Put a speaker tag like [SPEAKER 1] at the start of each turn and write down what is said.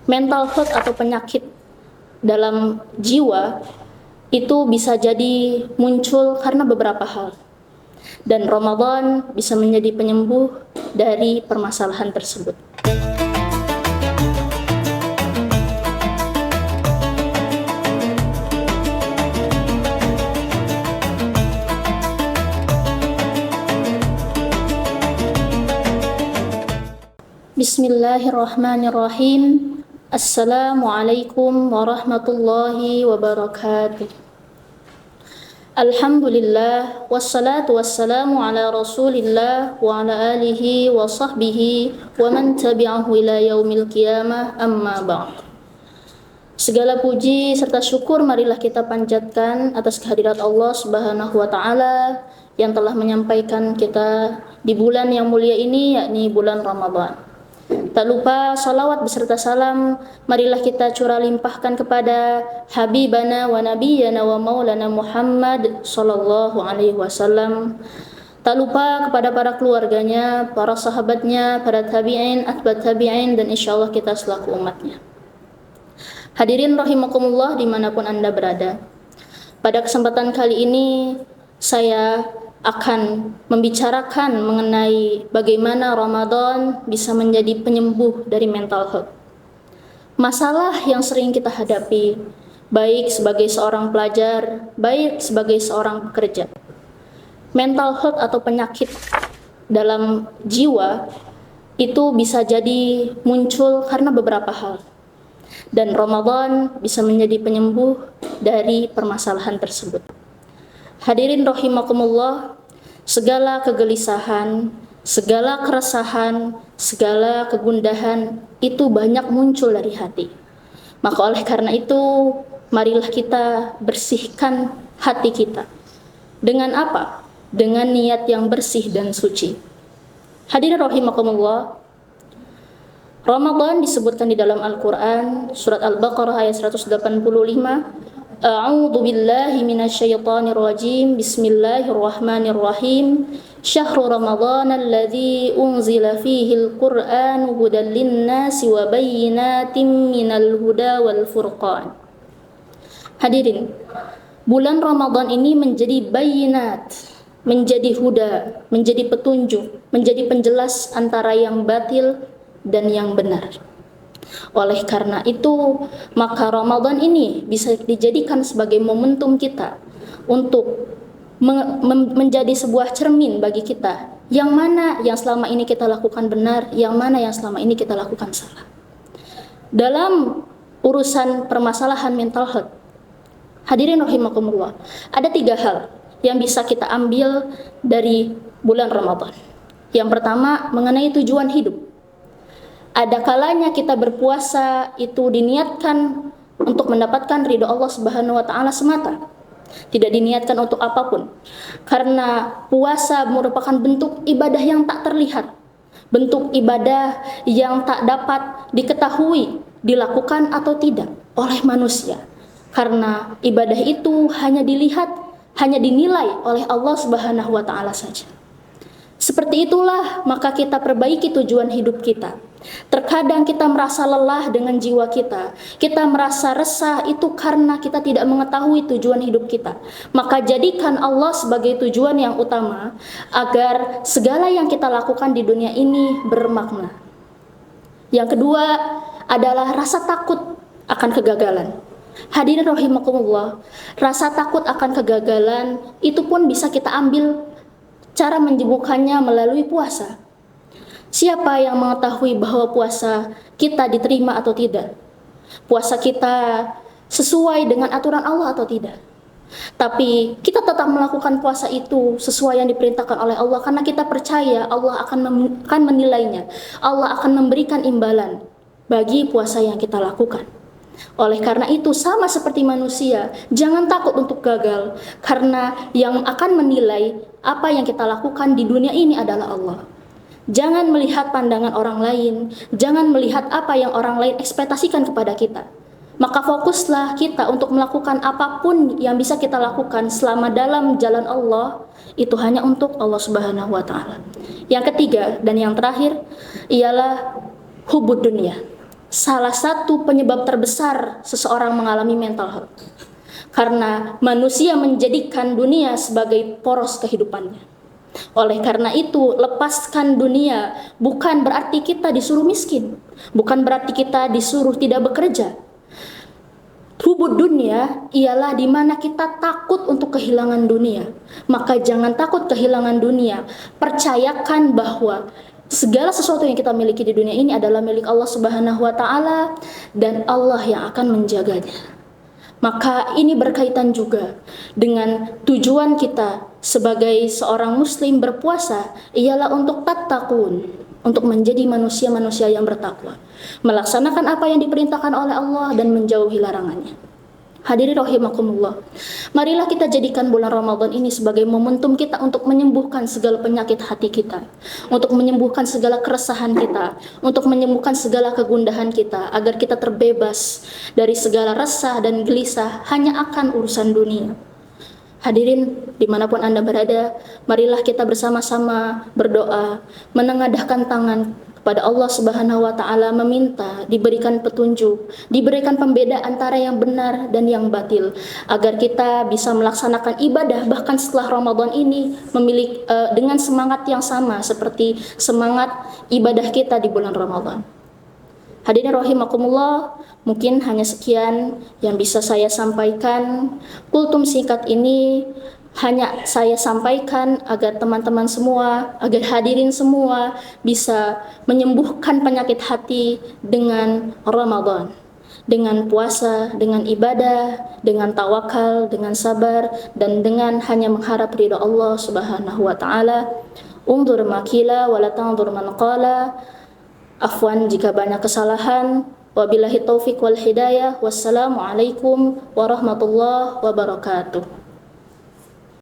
[SPEAKER 1] mental health atau penyakit dalam jiwa itu bisa jadi muncul karena beberapa hal. Dan Ramadan bisa menjadi penyembuh dari permasalahan tersebut. Bismillahirrahmanirrahim. Assalamualaikum warahmatullahi wabarakatuh. Alhamdulillah, wassalatu wassalamu ala rasulillah wa ala alihi wa sahbihi wa man tabi'ahu ila yaumil qiyamah, amma ba'd. Segala puji serta syukur marilah kita panjatkan atas kehadirat Allah Subhanahu wa Ta'ala yang telah menyampaikan kita di bulan yang mulia ini, yakni bulan Ramadan. Tak lupa salawat beserta salam marilah kita curah limpahkan kepada Habibana wa Nabiyana wa Maulana Muhammad sallallahu alaihi wasallam. Tak lupa kepada para keluarganya, para sahabatnya, para tabi'in, atba' tabi'in, dan insyaallah kita selaku umatnya. Hadirin rahimakumullah dimanapun Anda berada. Pada kesempatan kali ini saya akan membicarakan mengenai bagaimana Ramadan bisa menjadi penyembuh dari mental health. Masalah yang sering kita hadapi, baik sebagai seorang pelajar, baik sebagai seorang pekerja. Mental health atau penyakit dalam jiwa itu bisa jadi muncul karena beberapa hal. Dan Ramadan bisa menjadi penyembuh dari permasalahan tersebut. Hadirin rahimakumullah, segala kegelisahan, segala keresahan, segala kegundahan itu banyak muncul dari hati. Maka oleh karena itu, marilah kita bersihkan hati kita. Dengan apa? Dengan niat yang bersih dan suci. Hadirin rahimakumullah, Ramadan disebutkan di dalam Al-Quran, surat Al-Baqarah ayat 185, A'udzu billahi minasyaitonir rajim. Bismillahirrahmanirrahim. Syahrul Ramadhan alladzi unzila fihi al-Qur'anu hudan lin-nasi wa bayyinatin minal huda wal furqan. Hadirin, bulan Ramadan ini menjadi bayyinat, menjadi huda, menjadi petunjuk, menjadi penjelas antara yang batil dan yang benar. Oleh karena itu, maka Ramadan ini bisa dijadikan sebagai momentum kita untuk menjadi sebuah cermin bagi kita. Yang mana yang selama ini kita lakukan benar, yang mana yang selama ini kita lakukan salah. Dalam urusan permasalahan mental health, hadirin rahimakumullah, ada 3 hal yang bisa kita ambil dari bulan Ramadan. Yang pertama, mengenai tujuan hidup. Ada kalanya kita berpuasa itu diniatkan untuk mendapatkan ridho Allah Subhanahu wa Ta'ala semata. Tidak diniatkan untuk apapun. Karena puasa merupakan bentuk ibadah yang tak terlihat. Bentuk ibadah yang tak dapat diketahui dilakukan atau tidak oleh manusia. Karena ibadah itu hanya dilihat, hanya dinilai oleh Allah Subhanahu wa Ta'ala saja. Seperti itulah maka kita perbaiki tujuan hidup kita. Terkadang kita merasa lelah dengan jiwa kita. Kita merasa resah itu karena kita tidak mengetahui tujuan hidup kita. Maka jadikan Allah sebagai tujuan yang utama agar segala yang kita lakukan di dunia ini bermakna. Yang kedua adalah rasa takut akan kegagalan. Hadirin rahimakumullah, rasa takut akan kegagalan itu pun bisa kita ambil cara menyembuhkannya melalui puasa. Siapa yang mengetahui bahwa puasa kita diterima atau tidak? Puasa kita sesuai dengan aturan Allah atau tidak? Tapi kita tetap melakukan puasa itu sesuai yang diperintahkan oleh Allah karena kita percaya Allah akan menilainya. Allah akan memberikan imbalan bagi puasa yang kita lakukan. Oleh karena itu, sama seperti manusia, jangan takut untuk gagal karena yang akan menilai apa yang kita lakukan di dunia ini adalah Allah. Jangan melihat pandangan orang lain, jangan melihat apa yang orang lain ekspektasikan kepada kita. Maka fokuslah kita untuk melakukan apapun yang bisa kita lakukan selama dalam jalan Allah, itu hanya untuk Allah Subhanahu wa Ta'ala. Yang ketiga dan yang terakhir ialah hubud dunia. salah satu penyebab terbesar seseorang mengalami mental health. Karena manusia menjadikan dunia sebagai poros kehidupannya. Oleh karena itu, lepaskan dunia bukan berarti kita disuruh miskin, bukan berarti kita disuruh tidak bekerja. Hubud dunia ialah di mana kita takut untuk kehilangan dunia. Maka jangan takut kehilangan dunia. Percayakan bahwa segala sesuatu yang kita miliki di dunia ini adalah milik Allah Subhanahu wa taala dan Allah yang akan menjaganya. Maka ini berkaitan juga dengan tujuan kita sebagai seorang muslim berpuasa ialah untuk tattaqun, untuk menjadi manusia-manusia yang bertakwa, melaksanakan apa yang diperintahkan oleh Allah dan menjauhi larangannya. Hadirin rahimakumullah, marilah kita jadikan bulan Ramadan ini sebagai momentum kita untuk menyembuhkan segala penyakit hati kita, untuk menyembuhkan segala keresahan kita, untuk menyembuhkan segala kegundahan kita, agar kita terbebas dari segala resah dan gelisah hanya akan urusan dunia. Hadirin dimanapun Anda berada, marilah kita bersama-sama berdoa, menengadahkan tangan kepada Allah Subhanahu wa taala, meminta diberikan petunjuk, diberikan pembeda antara yang benar dan yang batil, agar kita bisa melaksanakan ibadah bahkan setelah Ramadan ini memiliki dengan semangat yang sama seperti semangat ibadah kita di bulan Ramadan. Hadirin rahimakumullah, mungkin hanya sekian yang bisa saya sampaikan. Kultum singkat ini hanya saya sampaikan agar teman-teman semua, agar hadirin semua bisa menyembuhkan penyakit hati dengan Ramadan, dengan puasa, dengan ibadah, dengan tawakal, dengan sabar, dan dengan hanya mengharap ridha Allah Subhanahu wa taala. Undur makila wala tandur man qala. Afwan jika banyak kesalahan. Wabillahi taufik wal hidayah. Wassalamualaikum warahmatullahi wabarakatuh.